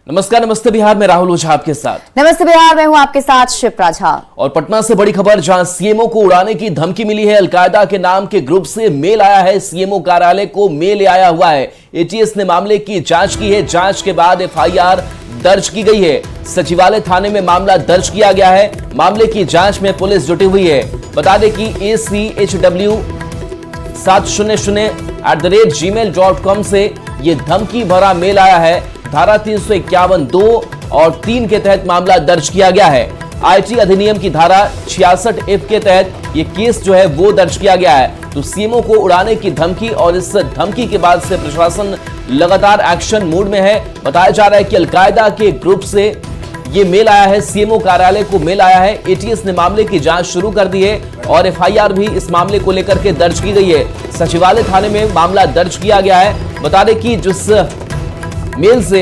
नमस्कार, नमस्ते बिहार में राहुल ओझा आपके साथ। नमस्ते बिहार में हूं आपके साथ शिप्रा झा। और पटना से बड़ी खबर, जहां सीएमओ को उड़ाने की धमकी मिली है। अलकायदा के नाम के ग्रुप से मेल आया है, सीएमओ कार्यालय को मेल आया हुआ है। एटीएस ने मामले की जांच की है। जांच के बाद एफआईआर दर्ज की गई है। सचिवालय थाने में मामला दर्ज किया गया है। मामले की जांच में पुलिस जुटी हुई है। बता दें कि ACHW700@gmail.com से यह धमकी भरा मेल आया है। धारा 351(2) और 3 के तहत मामला दर्ज किया गया है। आईटी अधिनियम की धारा 66F के तहत यह केस जो है वो दर्ज किया गया है। तो सीएमओ को उड़ाने की धमकी, और इस धमकी के बाद से प्रशासन लगातार एक्शन मोड में है। बताया जा रहा है कि अलकायदा के ग्रुप से ये मेल आया है, सीएमओ कार्यालय को मेल आया है। एटीएस ने मामले की जांच शुरू कर दी है और एफआईआर भी इस मामले को लेकर के दर्ज की गई है। सचिवालय थाने में मामला दर्ज किया गया है। बता दें कि जिस मेल से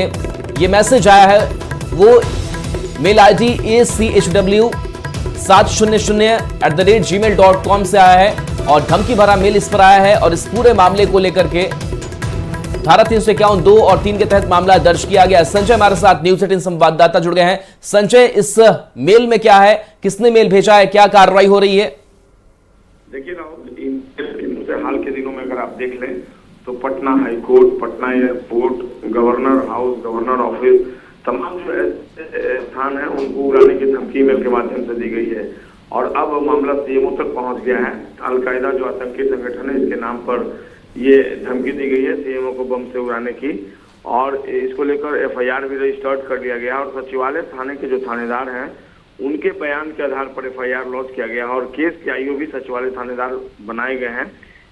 ये मैसेज आया है वो मेल आईडी ACHW700@gmail.com से आया है और धमकी भरा मेल इस पर आया है। और इस पूरे मामले को लेकर के धारा 351(2) और 3 के तहत मामला दर्ज किया गया है। संजय हमारे साथ न्यूज 18 संवाददाता जुड़ गए हैं। संजय, इस मेल में क्या है, किसने मेल भेजा है, क्या कार्रवाई हो रही है? देखिए राहुल, इन हाल के दिनों में अगर आप देख लें तो Patna high court, Patna airport, governor house, governor office, तमाम जो स्थान है उनको उड़ाने की धमकी मेल के माध्यम से दी गई है। और अब मामला सीएमओ तक पहुंच गया है। अलकायदा जो आतंकी संगठन है, इसके नाम पर ये धमकी दी गई है सीएमओ को बम से उड़ाने की। और इसको लेकर एफआईआर भी रजिस्टर्ड कर लिया गया और सचिवालय थाने के जो थानेदार हैं उनके बयान के आधार पर एफआईआर लॉन्च किया गया और केस के आईओ भी सचिवालय थानेदार बनाए गए हैं।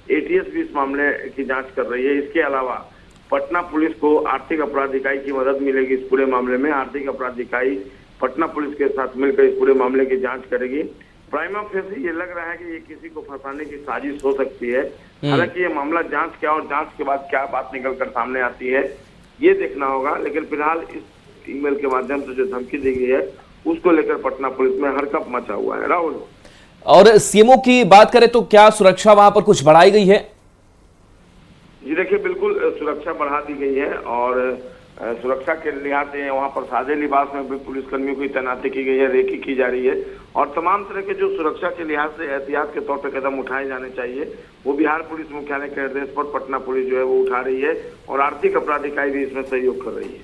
एटीएस भी इस मामले की जांच कर रही है। इसके अलावा पटना पुलिस को आर्थिक अपराध इकाई की मदद मिलेगी इस पूरे मामले में। आर्थिक अपराध इकाई पटना पुलिस के साथ मिलकर इस पूरे मामले की जांच करेगी। प्राइमा फेसी ये लग रहा है कि ये किसी को फंसाने की साजिश हो सकती है। हालांकि ये मामला जांच क्या और जांच के बाद क्या बात निकल कर सामने आती है ये देखना होगा। लेकिन फिलहाल इस ईमेल के माध्यम से जो धमकी दी गई है उसको लेकर पटना पुलिस में हड़कंप मचा हुआ है। राहुल, और सीएमओ की बात करें तो क्या सुरक्षा वहां पर कुछ बढ़ाई गई है? जी देखिए, बिल्कुल सुरक्षा बढ़ा दी गई है और सुरक्षा के लिहाज से वहाँ पर सादे लिबास में भी पुलिसकर्मियों की तैनाती की गई है, रेकी की जा रही है और तमाम तरह के जो सुरक्षा के लिहाज से एहतियात के तौर पर कदम उठाए जाने चाहिए वो बिहार पुलिस मुख्यालय के निर्देश पर पटना पुलिस जो है वो उठा रही है और आर्थिक अपराध इकाई भी इसमें सहयोग कर रही है।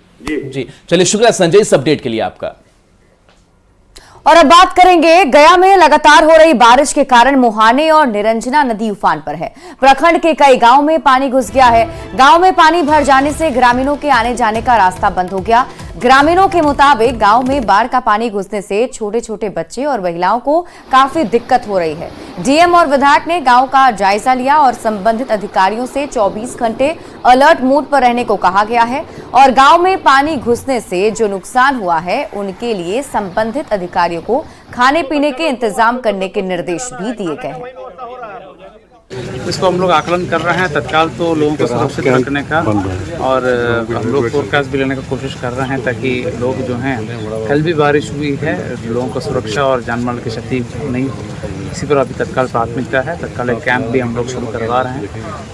जी, चलिए, शुक्रिया संजय इस अपडेट के लिए आपका। और अब बात करेंगे, गया में लगातार हो रही बारिश के कारण मुहाने और निरंजना नदी उफान पर है। प्रखंड के कई गांव में पानी घुस गया है। गांव में पानी भर जाने से ग्रामीणों के आने जाने का रास्ता बंद हो गया। ग्रामीणों के मुताबिक गांव में बाढ़ का पानी घुसने से छोटे छोटे बच्चे और महिलाओं को काफी दिक्कत हो रही है। डीएम और विधायक ने गांव का जायजा लिया और संबंधित अधिकारियों से 24 घंटे अलर्ट मोड पर रहने को कहा गया है। और गांव में पानी घुसने से जो नुकसान हुआ है उनके लिए संबंधित अधिकारियों को खाने पीने के इंतजाम करने के निर्देश भी दिए गए हैं। इसको हम लोग आकलन कर रहे हैं तत्काल तो लोगों को सुरक्षित रखने का, और हम लोग फोरकास्ट भी लेने की कोशिश कर रहे हैं ताकि लोग जो हैं, कल भी बारिश हुई है, लोगों को सुरक्षा और जानमाल की क्षति नहीं हो, इसी पर अभी तत्काल प्राथमिकता है। तत्काल एक कैंप भी हम लोग शुरू करवा रहे हैं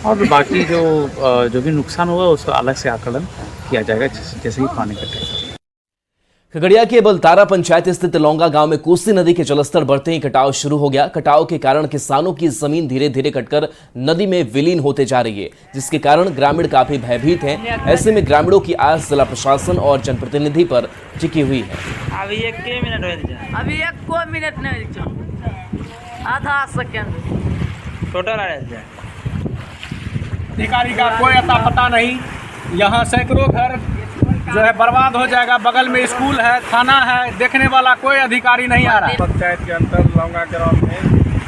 और बाकी जो भी नुकसान हुआ उसका अलग से आकलन किया जाएगा जैसे ही पानी कटेगा। खगड़िया के बलतारा पंचायत स्थित लौंगा गांव में कोसी नदी के जलस्तर बढ़ते ही कटाव शुरू हो गया। कटाव के कारण किसानों की जमीन धीरे धीरे कटकर नदी में विलीन होते जा रही है, जिसके कारण ग्रामीण काफी भयभीत हैं। ऐसे में ग्रामीणों की आस जिला प्रशासन और जनप्रतिनिधि पर टिकी हुई है। अभी एक मिनट नहीं, आधा सेकंड टोटल अधिकारी का कोई अता पता नहीं। यहाँ सैकड़ों घर जो है बर्बाद हो जाएगा। बगल में स्कूल है, थाना है, देखने वाला कोई अधिकारी नहीं आ रहा है। पंचायत के अंदर लौंगा ग्राम में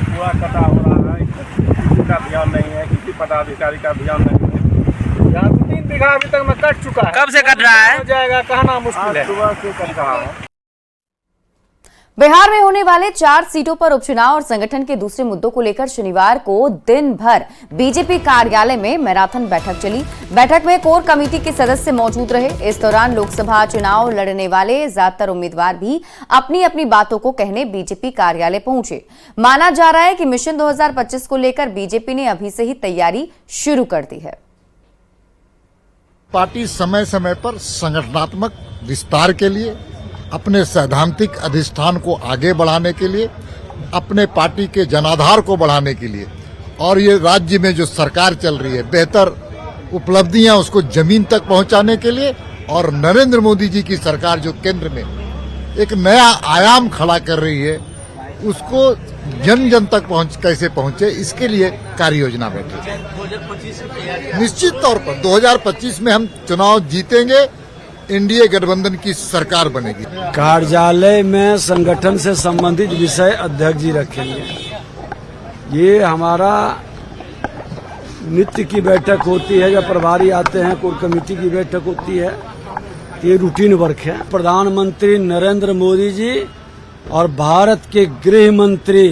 पूरा कटा हो रहा है, किसी का ध्यान नहीं है, किसी पदाधिकारी का ध्यान नहीं है। यहाँ 3 बीघा अभी तक में कट चुका है। कब से कट रहा है? हो जाएगा, कहना मुश्किल है। सुबह से कट रहा है। बिहार में होने वाले 4 सीटों पर उपचुनाव और संगठन के दूसरे मुद्दों को लेकर शनिवार को दिन भर बीजेपी कार्यालय में मैराथन बैठक चली। बैठक में कोर कमेटी के सदस्य मौजूद रहे। इस दौरान लोकसभा चुनाव लड़ने वाले ज्यादातर उम्मीदवार भी अपनी अपनी बातों को कहने बीजेपी कार्यालय पहुंचे। माना जा रहा है कि मिशन 2025 को लेकर बीजेपी ने अभी से ही तैयारी शुरू कर दी है। पार्टी समय समय पर संगठनात्मक विस्तार के लिए, अपने सैद्धांतिक अधिष्ठान को आगे बढ़ाने के लिए, अपने पार्टी के जनाधार को बढ़ाने के लिए और ये राज्य में जो सरकार चल रही है बेहतर उपलब्धियां उसको जमीन तक पहुंचाने के लिए और नरेंद्र मोदी जी की सरकार जो केंद्र में एक नया आयाम खड़ा कर रही है उसको जन जन तक कैसे पहुंचे इसके लिए कार्य योजना बैठी। निश्चित तौर पर 2025 में हम चुनाव जीतेंगे, एनडीए गठबंधन की सरकार बनेगी। कार्यालय में संगठन से संबंधित विषय अध्यक्ष जी रखेंगे। ये हमारा नित्य की बैठक होती है, जब प्रभारी आते हैं कोर कमेटी की बैठक होती है, ये रूटीन वर्क है। प्रधानमंत्री नरेंद्र मोदी जी और भारत के गृह मंत्री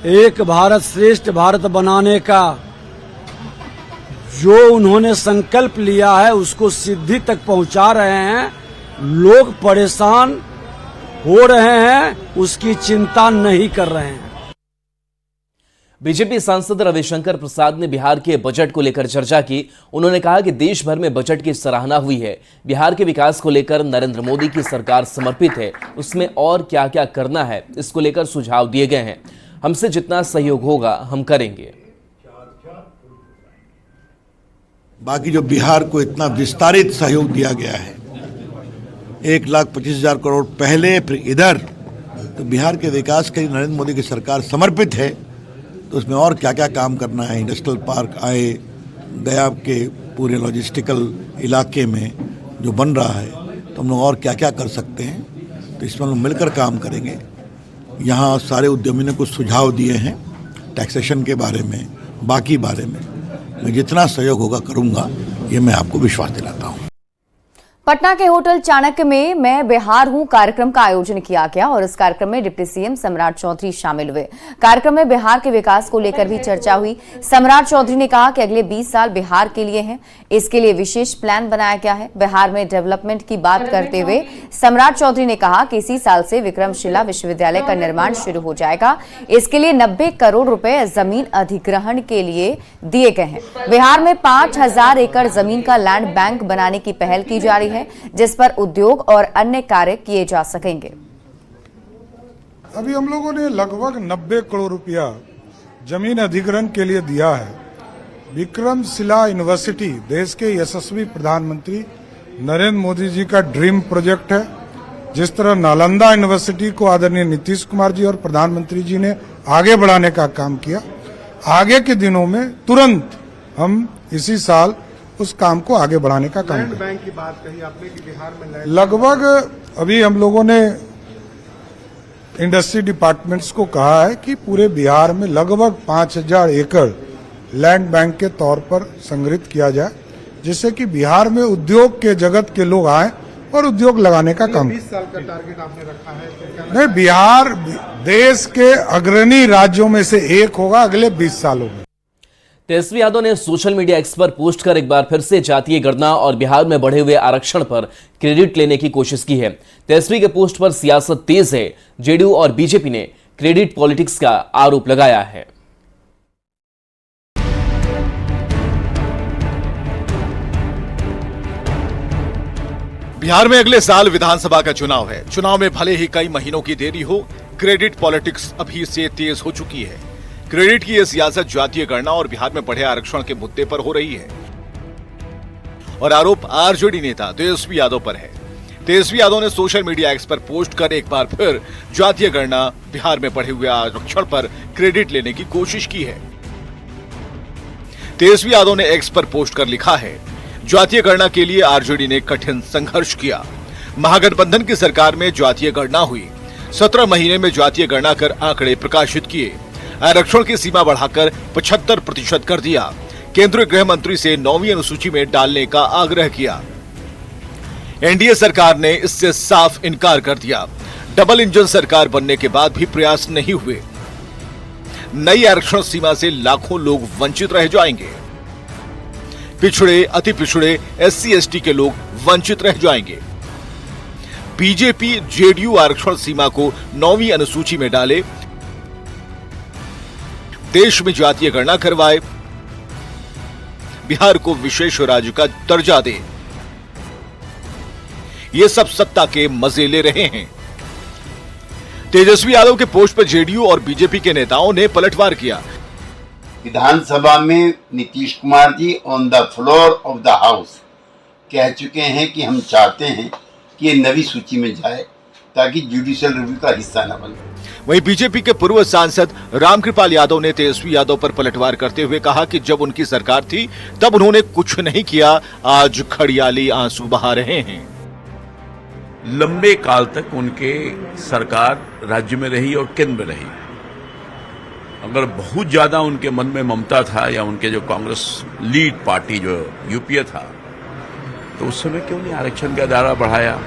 एक भारत श्रेष्ठ भारत बनाने का जो उन्होंने संकल्प लिया है उसको सिद्धि तक पहुंचा रहे हैं। लोग परेशान हो रहे हैं, उसकी चिंता नहीं कर रहे हैं। बीजेपी सांसद रविशंकर प्रसाद ने बिहार के बजट को लेकर चर्चा की। उन्होंने कहा कि देश भर में बजट की सराहना हुई है। बिहार के विकास को लेकर नरेंद्र मोदी की सरकार समर्पित है, उसमें और क्या क्या करना है इसको लेकर सुझाव दिए गए हैं। हमसे जितना सहयोग होगा हम करेंगे। बाकी जो बिहार को इतना विस्तारित सहयोग दिया गया है, 1,25,000 करोड़ पहले फिर इधर, तो बिहार के विकास के लिए नरेंद्र मोदी की सरकार समर्पित है। तो उसमें और क्या क्या काम करना है, इंडस्ट्रियल पार्क आए, गया के पूरे लॉजिस्टिकल इलाके में जो बन रहा है, तो हम लोग और क्या क्या कर सकते हैं, तो इसमें हम लोग मिलकर काम करेंगे। यहाँ सारे उद्यमियों ने कुछ सुझाव दिए हैं टैक्सेशन के बारे में, बाकी बारे में। मैं जितना सहयोग होगा करूँगा, ये मैं आपको विश्वास दिलाता हूँ। पटना के होटल चाणक्य में मैं बिहार हूं कार्यक्रम का आयोजन किया गया और इस कार्यक्रम में डिप्टी सीएम सम्राट चौधरी शामिल हुए। कार्यक्रम में बिहार के विकास को लेकर भी चर्चा हुई। सम्राट चौधरी ने कहा कि अगले 20 साल बिहार के लिए हैं, इसके लिए विशेष प्लान बनाया गया है। बिहार में डेवलपमेंट की बात करते हुए सम्राट चौधरी ने कहा कि इसी साल से विक्रमशिला विश्वविद्यालय का निर्माण शुरू हो जाएगा। इसके लिए 90 करोड़ रुपए जमीन अधिग्रहण के लिए दिए गए हैं। बिहार में 5,000 एकड़ जमीन का लैंड बैंक बनाने की पहल की जा रही है, जिस पर उद्योग और अन्य कार्य किए जा सकेंगे। अभी हम लोगों ने लगभग 90 करोड़ रुपया जमीन अधिग्रहण के लिए दिया है। विक्रमशिला यूनिवर्सिटी देश के यशस्वी प्रधानमंत्री नरेंद्र मोदी जी का ड्रीम प्रोजेक्ट है। जिस तरह नालंदा यूनिवर्सिटी को आदरणीय नीतीश कुमार जी और प्रधानमंत्री जी ने आगे बढ़ाने का काम किया, आगे के दिनों में तुरंत हम इसी साल उस काम को आगे बढ़ाने का काम करें। बैंक की बात कही आपने कि बिहार में लगभग अभी हम लोगों ने इंडस्ट्री डिपार्टमेंट्स को कहा है कि पूरे बिहार में लगभग 5,000 एकड़ लैंड बैंक के तौर पर संग्रहित किया जाए, जिससे कि बिहार में उद्योग के जगत के लोग आए और उद्योग लगाने का काम। 20 साल का टारगेट आपने रखा है? नहीं, बिहार देश के अग्रणी राज्यों में से एक होगा अगले 20 सालों में। तेजस्वी यादव ने सोशल मीडिया एक्स पर पोस्ट कर एक बार फिर से जातीय गणना और बिहार में बढ़े हुए आरक्षण पर क्रेडिट लेने की कोशिश की है। तेजस्वी के पोस्ट पर सियासत तेज है। जेडीयू और बीजेपी ने क्रेडिट पॉलिटिक्स का आरोप लगाया है। बिहार में अगले साल विधानसभा का चुनाव है। चुनाव में भले ही कई महीनों की देरी हो, क्रेडिट पॉलिटिक्स अभी से तेज हो चुकी है। क्रेडिट की यह सियासत जातीय गणना और बिहार में बढ़े आरक्षण के मुद्दे पर हो रही है और आरोप आरजेडी नेता तेजस्वी यादव पर है। तेजस्वी यादव ने सोशल मीडिया एक्स पर पोस्ट कर एक बार फिर जातीय गणना, बिहार में बढ़े हुए आरक्षण पर क्रेडिट लेने की कोशिश की है। तेजस्वी यादव ने एक्स पर पोस्ट कर लिखा है, जातीय गणना के लिए आरजेडी ने कठिन संघर्ष किया। महागठबंधन की सरकार में जातीय गणना हुई। 17 महीने में जातीय गणना कर आंकड़े प्रकाशित किए। आरक्षण की सीमा बढ़ाकर 75% कर दिया। केंद्रीय गृह मंत्री से 9वीं अनुसूची में डालने का आग्रह किया। एनडीए सरकार ने इससे साफ इनकार कर दिया। डबल इंजन सरकार बनने के बाद भी प्रयास नहीं हुए। नई आरक्षण सीमा से लाखों लोग वंचित रह जाएंगे। पिछड़े, अति पिछड़े, SC ST के लोग वंचित रह जाएंगे। बीजेपी जेडीयू आरक्षण सीमा को 9वीं अनुसूची में डाले, देश में जातीय गणना करवाए, बिहार को विशेष राज्य का दर्जा दे। ये सब सत्ता के मजे ले रहे हैं। तेजस्वी यादव के पोस्ट पर जेडीयू और बीजेपी के नेताओं ने पलटवार किया। विधानसभा में Nitish Kumar ji on the floor of the house कह चुके हैं कि हम चाहते हैं कि ये नवी सूची में जाए ताकि जुडिशियल रिव्यू का हिस्सा न बने। वहीं बीजेपी के पूर्व सांसद रामकृपाल यादव ने तेजस्वी यादव पर पलटवार करते हुए कहा कि जब उनकी सरकार थी तब उन्होंने कुछ नहीं किया, आज खड़ियाली आंसू बहा रहे हैं। लंबे काल तक उनके सरकार राज्य में रही और केंद्र में रही। अगर बहुत ज्यादा उनके मन में ममता था या उनके जो कांग्रेस लीड पार्टी जो यूपीए था, तो उस समय क्यों नहीं आरक्षण का दायरा बढ़ाया?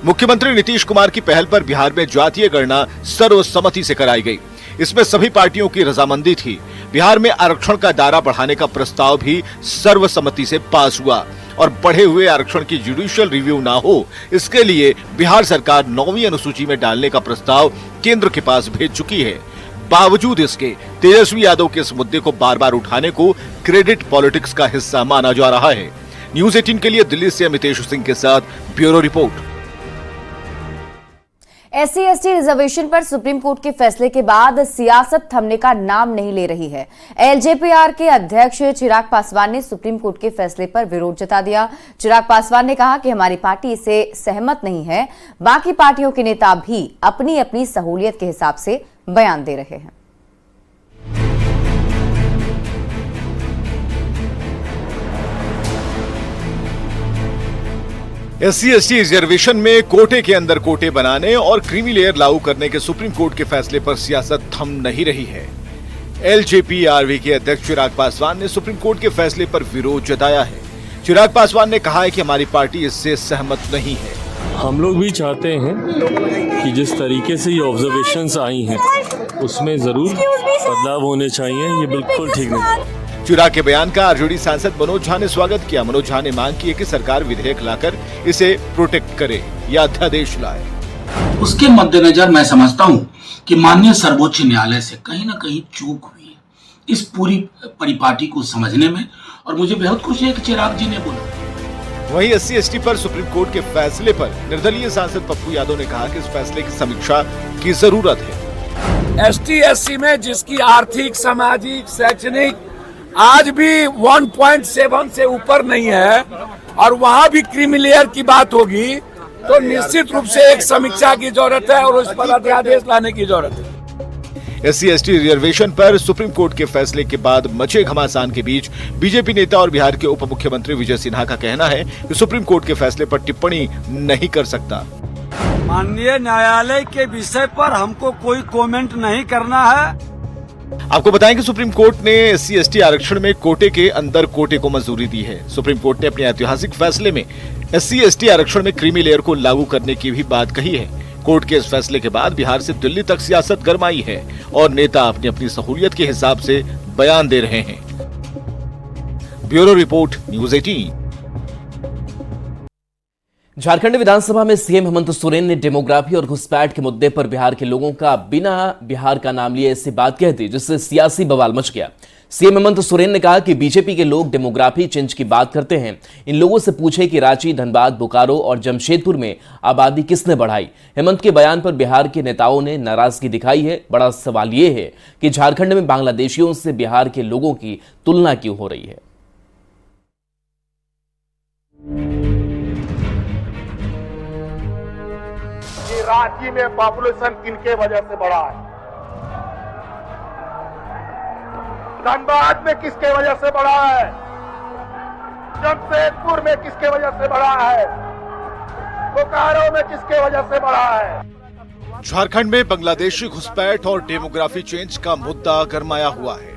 मुख्यमंत्री नीतीश कुमार की पहल पर बिहार में जातीय गणना सर्वसम्मति से कराई गई। इसमें सभी पार्टियों की रजामंदी थी। बिहार में आरक्षण का दायरा बढ़ाने का प्रस्ताव भी सर्वसम्मति से पास हुआ और बढ़े हुए आरक्षण की जुडिशियल रिव्यू ना हो, इसके लिए बिहार सरकार 9वीं अनुसूची में डालने का प्रस्ताव केंद्र के पास भेज चुकी है। बावजूद इसके तेजस्वी यादव के इस मुद्दे को बार बार उठाने को क्रेडिट पॉलिटिक्स का हिस्सा माना जा रहा है। न्यूज़ 18 के लिए दिल्ली से अमितेश सिंह के साथ ब्यूरो रिपोर्ट। SC/ST रिजर्वेशन पर सुप्रीम कोर्ट के फैसले के बाद सियासत थमने का नाम नहीं ले रही है। LJPR के अध्यक्ष चिराग पासवान ने सुप्रीम कोर्ट के फैसले पर विरोध जता दिया। चिराग पासवान ने कहा कि हमारी पार्टी इससे सहमत नहीं है। बाकी पार्टियों के नेता भी अपनी अपनी सहूलियत के हिसाब से बयान दे रहे हैं। SC/ST रिजर्वेशन में कोटे के अंदर कोटे बनाने और क्रीमी लेयर लागू करने के सुप्रीम कोर्ट के फैसले पर सियासत थम नहीं रही है। LJPRV के अध्यक्ष चिराग पासवान ने सुप्रीम कोर्ट के फैसले पर विरोध जताया है। चिराग पासवान ने कहा है कि हमारी पार्टी इससे सहमत नहीं है। हम लोग भी चाहते हैं कि जिस तरीके से ये ऑब्जर्वेशंस आई हैं उसमें जरूर बदलाव होने चाहिए। ये बिल्कुल ठीक नहीं। चिराग के बयान का आरजेडी सांसद मनोज झा ने स्वागत किया। मनोज झा ने मांग की है कि सरकार विधेयक लाकर इसे प्रोटेक्ट करे या अध्यादेश लाए। उसके मद्देनजर मैं समझता हूं कि माननीय सर्वोच्च न्यायालय से कहीं न कहीं चूक हुई है इस पूरी परिपाटी को समझने में, और मुझे बेहद खुशी है कि चिराग जी ने बोला। वहीं SC/ST पर सुप्रीम कोर्ट के फैसले पर निर्दलीय सांसद पप्पू यादव ने कहा कि इस फैसले की समीक्षा की जरूरत है। ST/SC में जिसकी आर्थिक, सामाजिक, शैक्षणिक आज भी 1.7 से ऊपर नहीं है और वहां भी क्रीमी लेयर की बात होगी, तो निश्चित रूप से एक समीक्षा की जरूरत है और उस पर अध्यादेश लाने की जरूरत है। SC/ST रिजर्वेशन पर सुप्रीम कोर्ट के फैसले के बाद मचे घमासान के बीच बीजेपी नेता और बिहार के उप मुख्यमंत्री विजय सिन्हा का कहना है कि सुप्रीम कोर्ट के फैसले पर टिप्पणी नहीं कर सकता। माननीय न्यायालय के विषय पर हमको कोई कमेंट नहीं करना है। आपको बताएं कि सुप्रीम कोर्ट ने SC/ST आरक्षण में कोटे के अंदर कोटे को मंजूरी दी है। सुप्रीम कोर्ट ने अपने ऐतिहासिक फैसले में SC/ST आरक्षण में क्रीमी लेयर को लागू करने की भी बात कही है। कोर्ट के इस फैसले के बाद बिहार से दिल्ली तक सियासत गरमाई है और नेता अपनी अपनी सहूलियत के हिसाब से बयान दे रहे हैं। Bureau report, news 18। झारखंड विधानसभा में सीएम हेमंत सोरेन ने डेमोग्राफी और घुसपैठ के मुद्दे पर बिहार के लोगों का बिना बिहार का नाम लिए ऐसी बात कह दी जिससे सियासी बवाल मच गया। सीएम हेमंत सोरेन ने कहा कि बीजेपी के लोग डेमोग्राफी चेंज की बात करते हैं। इन लोगों से पूछे कि रांची, धनबाद, बोकारो और जमशेदपुर में आबादी किसने बढ़ाई। हेमंत के बयान पर बिहार के नेताओं ने नाराजगी दिखाई है। बड़ा सवाल यह है कि झारखंड में बांग्लादेशियों से बिहार के लोगों की तुलना क्यों हो रही है। रांची में पॉपुलेशन किनके वजह से बढ़ा है, धनबाद में किसके वजह से बढ़ा है, जमशेदपुर में किसके वजह से बढ़ा है, बोकारो में किसके वजह से बढ़ा है। झारखंड में बांग्लादेशी घुसपैठ और डेमोग्राफी चेंज का मुद्दा गरमाया हुआ है।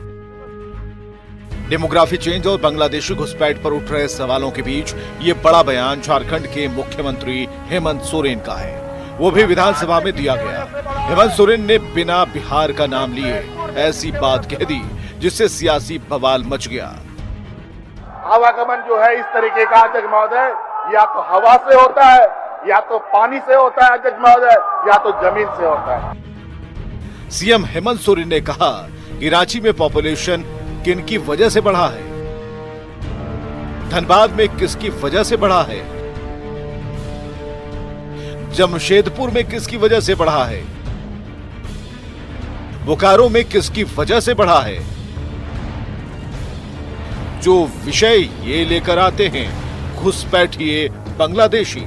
डेमोग्राफी चेंज और बांग्लादेशी घुसपैठ पर उठ रहे सवालों के बीच ये बड़ा बयान झारखंड के मुख्यमंत्री हेमंत सोरेन का है, वो भी विधानसभा में दिया गया। हेमंत सोरेन ने बिना बिहार का नाम लिए ऐसी बात कह दी जिससे सियासी बवाल मच गया। आवागमन जो है इस तरीके का अध्यक्ष महोदय, या तो हवा से होता है, या तो पानी से होता है अध्यक्ष महोदय, या तो जमीन से होता है। सीएम हेमंत सोरेन ने कहा कि रांची में पॉपुलेशन किनकी वजह से बढ़ा है, धनबाद में किसकी वजह से बढ़ा है, जमशेदपुर में किसकी वजह से बढ़ा है, बोकारो में किसकी वजह से बढ़ा है। जो विषय ये लेकर आते हैं घुसपैठिए बांग्लादेशी।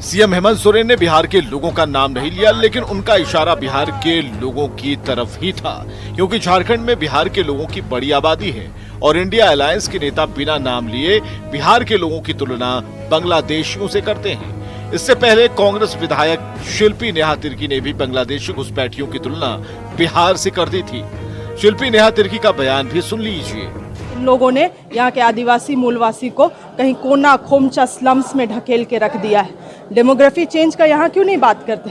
सीएम हेमंत सोरेन ने बिहार के लोगों का नाम नहीं लिया, लेकिन उनका इशारा बिहार के लोगों की तरफ ही था, क्योंकि झारखंड में बिहार के लोगों की बड़ी आबादी है और इंडिया अलायंस के नेता बिना नाम लिए बिहार के लोगों की तुलना बांग्लादेशियों से करते हैं। इससे पहले कांग्रेस विधायक शिल्पी नेहा तिर्की ने भी बांग्लादेशी घुसपैठियों की तुलना बिहार से कर दी थी। शिल्पी नेहा तिर्की का बयान भी सुन लीजिए। इन लोगों ने यहाँ के आदिवासी मूलवासी को कहीं कोना खोमचा स्लम्स में ढकेल के रख दिया है। डेमोग्राफी चेंज का यहाँ क्यों नहीं बात करते?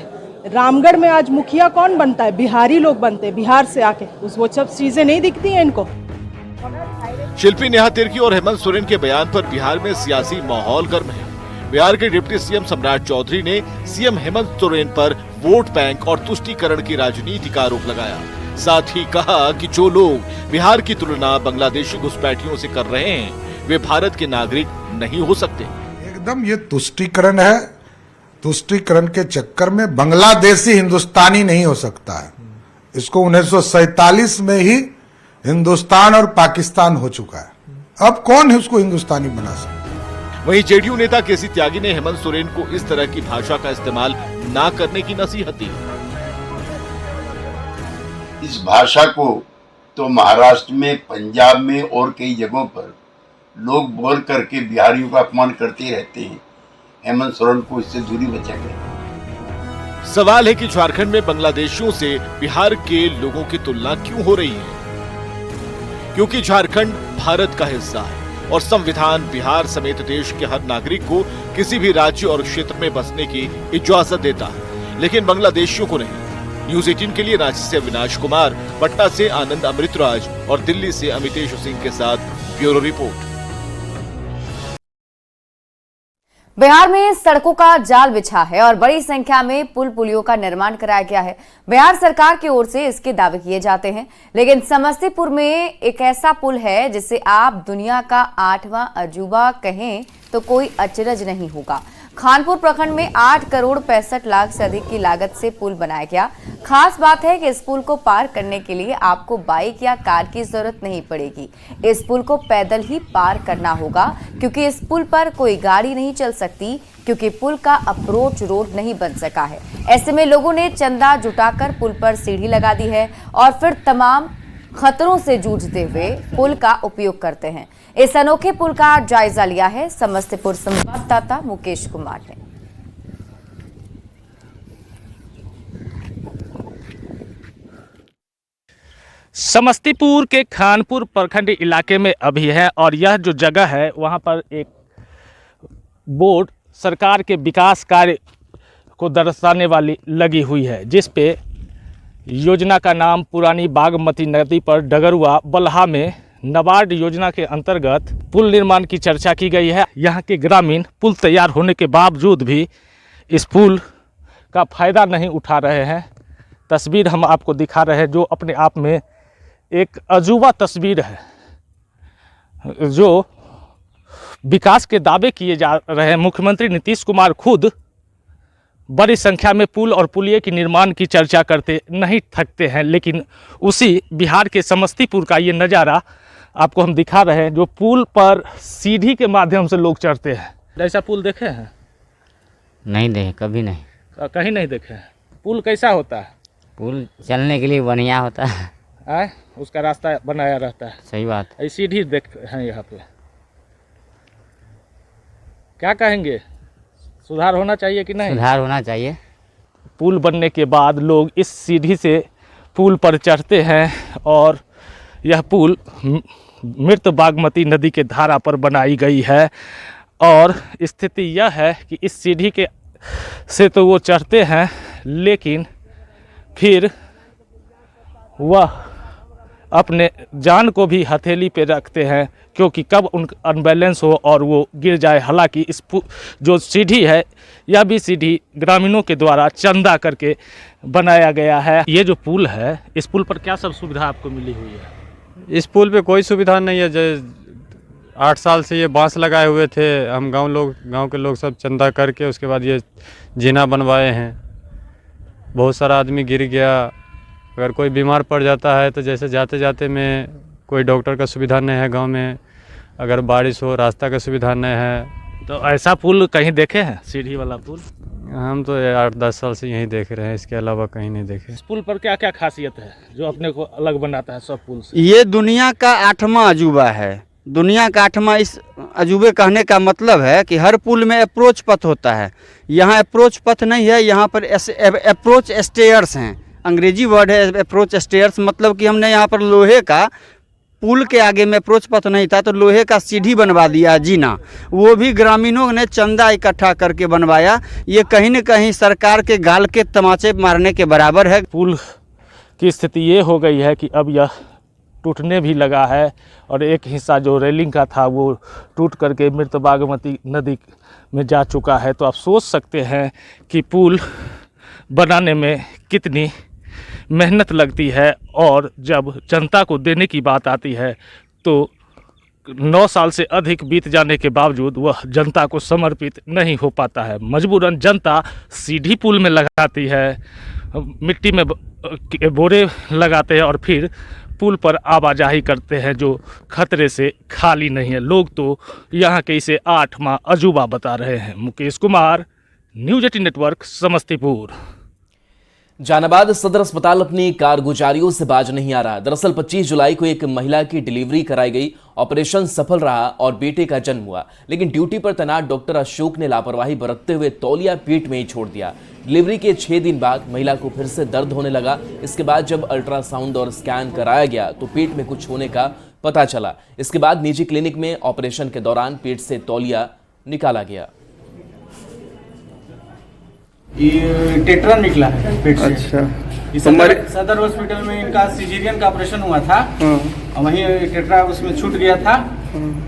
रामगढ़ में आज मुखिया कौन बनता है? बिहारी लोग बनते हैं, बिहार से आके। वो सब चीजें नहीं दिखती हैं इनको। शिल्पी नेहा तिर्की और हेमंत सोरेन के बयान पर बिहार में सियासी माहौल गर्म है। बिहार के डिप्टी सीएम सम्राट चौधरी ने सीएम हेमंत सोरेन पर वोट बैंक और तुष्टीकरण की राजनीति का आरोप लगाया। साथ ही कहा कि जो लोग बिहार की तुलना बांग्लादेशी घुसपैठियों से कर रहे हैं वे भारत के नागरिक नहीं हो सकते। एकदम ये तुष्टीकरण है। तुष्टीकरण के चक्कर में बांग्लादेशी हिंदुस्तानी नहीं हो सकता है। इसको 1947 में ही हिंदुस्तान और पाकिस्तान हो चुका है। अब कौन है उसको हिंदुस्तानी बना सकता? वहीं जेडीयू नेता केसी त्यागी ने हेमंत सोरेन को इस तरह की भाषा का इस्तेमाल न करने की नसीहत दी। इस भाषा को तो महाराष्ट्र में, पंजाब में और कई जगहों पर लोग बोल करके बिहारियों का अपमान करते रहते हैं। हेमंत सोरेन को इससे दूरी बचाएंगे। सवाल है कि झारखंड में बांग्लादेशियों से बिहार के लोगों की तुलना क्यों हो रही है? क्योंकि झारखंड भारत का हिस्सा है और संविधान बिहार समेत देश के हर नागरिक को किसी भी राज्य और क्षेत्र में बसने की इजाजत देता है, लेकिन बांग्लादेशियों को नहीं। न्यूज 18 के लिए रांची से अविनाश कुमार, पटना से आनंद अमृतराज और दिल्ली से अमितेश सिंह के साथ ब्यूरो रिपोर्ट। बिहार में सड़कों का जाल बिछा है और बड़ी संख्या में पुल पुलियों का निर्माण कराया गया है। बिहार सरकार की ओर से इसके दावे किए जाते हैं, लेकिन समस्तीपुर में एक ऐसा पुल है जिसे आप दुनिया का 8वां अजूबा कहें तो कोई अचरज नहीं होगा। खानपुर प्रखंड में 8 करोड़ 65 लाख से अधिक की लागत से पुल बनाया गया। खास बात है कि इस पुल को पार करने के लिए आपको बाइक या कार की जरूरत नहीं पड़ेगी। इस पुल को पैदल ही पार करना होगा, क्योंकि इस पुल पर कोई गाड़ी नहीं चल सकती, क्योंकि पुल का अप्रोच रोड नहीं बन सका है। ऐसे में लोगों ने चंदा जुटाकर पुल पर सीढ़ी लगा दी है और फिर तमाम खतरों से जूझते हुए पुल का उपयोग करते हैं। इस अनोखे पुल का जायजा लिया है समस्तीपुर संवाददाता मुकेश कुमार ने। समस्तीपुर के खानपुर प्रखंड इलाके में अभी है और यह जो जगह है वहां पर एक बोर्ड सरकार के विकास कार्य को दर्शाने वाली लगी हुई है, जिस पे योजना का नाम पुरानी बागमती नदी पर डगरुआ बल्हा में नाबार्ड योजना के अंतर्गत पुल निर्माण की चर्चा की गई है। यहाँ के ग्रामीण पुल तैयार होने के बावजूद भी इस पुल का फायदा नहीं उठा रहे हैं। तस्वीर हम आपको दिखा रहे हैं जो अपने आप में एक अजूबा तस्वीर है, जो विकास के दावे किए जा रहे हैं। मुख्यमंत्री नीतीश कुमार खुद बड़ी संख्या में पुल और पुलिये के निर्माण की चर्चा करते नहीं थकते हैं, लेकिन उसी बिहार के समस्तीपुर का ये नज़ारा आपको हम दिखा रहे हैं, जो पुल पर सीढ़ी के माध्यम से लोग चढ़ते हैं। ऐसा पुल देखे हैं? नहीं देखे, कभी नहीं। कहीं नहीं देखे हैं। पुल कैसा होता है? पुल चलने के लिए बढ़िया होता है। उसका रास्ता बनाया रहता है। सही बात। सीढ़ी देख हैं यहाँ पे। क्या कहेंगे, सुधार होना चाहिए कि नहीं? सुधार होना चाहिए। पुल बनने के बाद लोग इस सीढ़ी से पुल पर चढ़ते हैं और यह पुल मृत बागमती नदी के धारा पर बनाई गई है। और स्थिति यह है कि इस सीढ़ी के से तो वो चढ़ते हैं, लेकिन फिर वह अपने जान को भी हथेली पे रखते हैं, क्योंकि कब उन अनबैलेंस हो और वो गिर जाए। हालांकि इस जो सीढ़ी है, यह भी सीढ़ी ग्रामीणों के द्वारा चंदा करके बनाया गया है। ये जो पुल है, इस पुल पर क्या सब सुविधा आपको मिली हुई है? इस पुल पे कोई सुविधा नहीं है। 8 साल से ये बांस लगाए हुए थे। हम गांव के लोग सब चंदा करके उसके बाद ये जीना बनवाए हैं। बहुत सारा आदमी गिर गया। अगर कोई बीमार पड़ जाता है तो जैसे जाते जाते में कोई डॉक्टर का सुविधा नहीं है गांव में, अगर बारिश हो रास्ता का सुविधा नहीं है। तो ऐसा पुल कहीं देखे हैं, सीढ़ी वाला पुल? हम तो 8-10 साल से यहीं देख रहे हैं, इसके अलावा कहीं नहीं देखे। इस पुल पर क्या क्या खासियत है जो अपने को अलग बनाता है सब पुल से? ये दुनिया का 8वां अजूबा है। दुनिया का 8वां इस अजूबे कहने का मतलब है कि हर पुल में अप्रोच पथ होता है। यहाँ अप्रोच पथ नहीं है, यहाँ पर अप्रोच स्टेयर्स हैं। अंग्रेजी वर्ड है अप्रोच स्टेयर्स, मतलब कि हमने यहाँ पर लोहे का, पुल के आगे में अप्रोच पथ नहीं था तो लोहे का सीढ़ी बनवा दिया, जीना। वो भी ग्रामीणों ने चंदा इकट्ठा करके बनवाया। ये कहीं न कहीं सरकार के गाल के तमाचे मारने के बराबर है। पुल की स्थिति ये हो गई है कि अब यह टूटने भी लगा है और एक हिस्सा जो रेलिंग का था वो टूट करके मृत बागमती नदी में जा चुका है। तो आप सोच सकते हैं कि पुल बनाने में कितनी मेहनत लगती है, और जब जनता को देने की बात आती है तो 9 साल से अधिक बीत जाने के बावजूद वह जनता को समर्पित नहीं हो पाता है। मजबूरन जनता सीढ़ी पुल में लगाती है, मिट्टी में बोरे लगाते हैं और फिर पुल पर आवाजाही करते हैं जो खतरे से खाली नहीं है। लोग तो यहाँ के इसे 8वां अजूबा बता रहे हैं। Mukesh Kumar, news 18 network, Samastipur. जहानाबाद सदर अस्पताल अपनी कारगुजारियों से बाज नहीं आ रहा। दरअसल 25 जुलाई को एक महिला की डिलीवरी कराई गई, ऑपरेशन सफल रहा और बेटे का जन्म हुआ, लेकिन ड्यूटी पर तैनात डॉक्टर अशोक ने लापरवाही बरतते हुए तौलिया पेट में ही छोड़ दिया। डिलीवरी के 6 दिन बाद महिला को फिर से दर्द होने लगा। इसके बाद जब अल्ट्रासाउंड और स्कैन कराया गया तो पेट में कुछ होने का पता चला। इसके बाद निजी क्लिनिक में ऑपरेशन के दौरान पेट से तौलिया निकाला गया। ये टेट्रा निकला है पेट से। अच्छा। सदर हॉस्पिटल में इनका सिजेरियन का ऑपरेशन हुआ था और वहीं टेट्रा उसमें छूट गया था।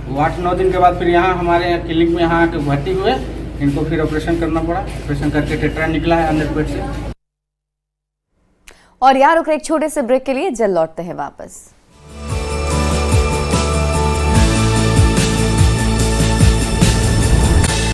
वो 8-9 दिन के बाद फिर यहाँ हमारे क्लिनिक में यहाँ आके भर्ती हुए, इनको फिर ऑपरेशन करना पड़ा। ऑपरेशन करके टेट्रा निकला है अंदर पेट से। और यार रुक एक छोटे से ब्रेक के लिए, जल्द लौटते हैं वापस।